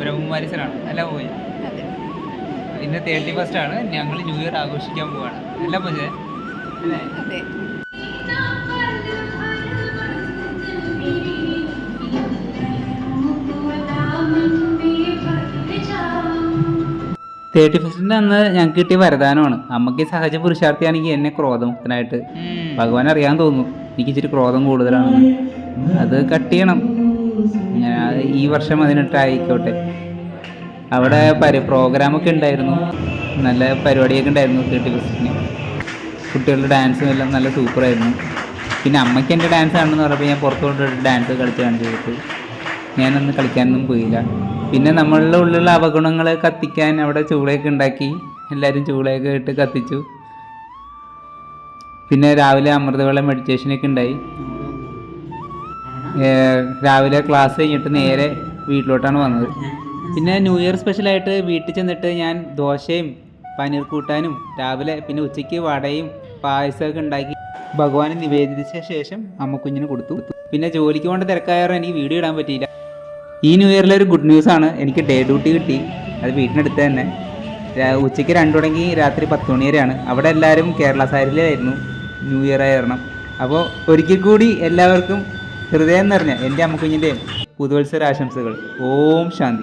ബ്രഹ്മകുമാരീസിലാണ് അല്ല പോയി. ഇന്ന് 31 ആണ്. ഞങ്ങൾ ന്യൂ ഇയർ ആഘോഷിക്കാൻ പോവാണ്. അല്ല പോജെ അല്ലേ? 31 അന്ന് ഞങ്ങൾക്ക് കിട്ടിയ വരദാനമാണ്. അമ്മക്ക് സഹജ പുരുഷാർത്ഥിയാണെങ്കിൽ എന്നെ ക്രോധമുക്തനായിട്ട് ഭഗവാൻ അറിയാൻ തോന്നുന്നു എനിക്ക് ഇച്ചിരി ക്രോധം കൂടുതലാണെന്ന്. അത് കട്ട് ചെയ്യണം. ഞാൻ ഈ വർഷം അതിനിട്ടായിക്കോട്ടെ. അവിടെ പ്രോഗ്രാമൊക്കെ ഉണ്ടായിരുന്നു, നല്ല പരിപാടിയൊക്കെ ഉണ്ടായിരുന്നു. 31-ന് കുട്ടികളുടെ ഡാൻസും എല്ലാം നല്ല സൂപ്പറായിരുന്നു. പിന്നെ അമ്മയ്ക്ക് എൻ്റെ ഡാൻസ് ആണെന്ന് പറഞ്ഞപ്പോൾ ഞാൻ പുറത്തു കൊണ്ടിട്ട് ഡാൻസ് കളിച്ച് കാണിച്ചു കൊടുത്തു. ഞാനൊന്നും കളിക്കാനൊന്നും പോയില്ല. പിന്നെ നമ്മളുടെ ഉള്ളിലുള്ള അവഗുണങ്ങൾ കത്തിക്കാൻ അവിടെ ചൂളയൊക്കെ ഉണ്ടാക്കി. എല്ലാവരും ചൂളയൊക്കെ ഇട്ട് കത്തിച്ചു. പിന്നെ രാവിലെ അമൃതവേള മെഡിറ്റേഷനൊക്കെ ഉണ്ടായി. രാവിലെ ക്ലാസ് കഴിഞ്ഞിട്ട് നേരെ വീട്ടിലോട്ടാണ് വന്നത്. പിന്നെ ന്യൂ ഇയർ സ്പെഷ്യലായിട്ട് വീട്ടിൽ ചെന്നിട്ട് ഞാൻ ദോശയും പനീർ കൂട്ടാനും രാവിലെ പിന്നെ ഉച്ചയ്ക്ക് വടയും പായസമൊക്കെ ഉണ്ടാക്കി ഭഗവാനെ നിവേദിച്ച ശേഷം അമ്മക്കുഞ്ഞിന് കൊടുത്തു. പിന്നെ ജോലിക്ക് കൊണ്ട് തിരക്കായവരെ എനിക്ക് വീഡിയോ ഇടാൻ പറ്റിയില്ല. ഈ ന്യൂ ഇയറിലെ ഒരു ഗുഡ് ന്യൂസാണ്, എനിക്ക് ഡേ ഡ്യൂട്ടി കിട്ടി. അത് വീട്ടിനടുത്ത് തന്നെ. ഉച്ചയ്ക്ക് 2 തുടങ്ങി രാത്രി 10 മണി വരെയാണ്. അവിടെ എല്ലാവരും കേരള സാരിയിലായിരുന്നു ന്യൂ ഇയർ ആയിരുന്നു. അപ്പോൾ ഒരിക്കൽ കൂടി എല്ലാവർക്കും ഹൃദയം നിറഞ്ഞ എൻ്റെ അമ്മക്കുഞ്ഞിൻ്റെയും പുതുവത്സര ആശംസകൾ. ഓം ശാന്തി.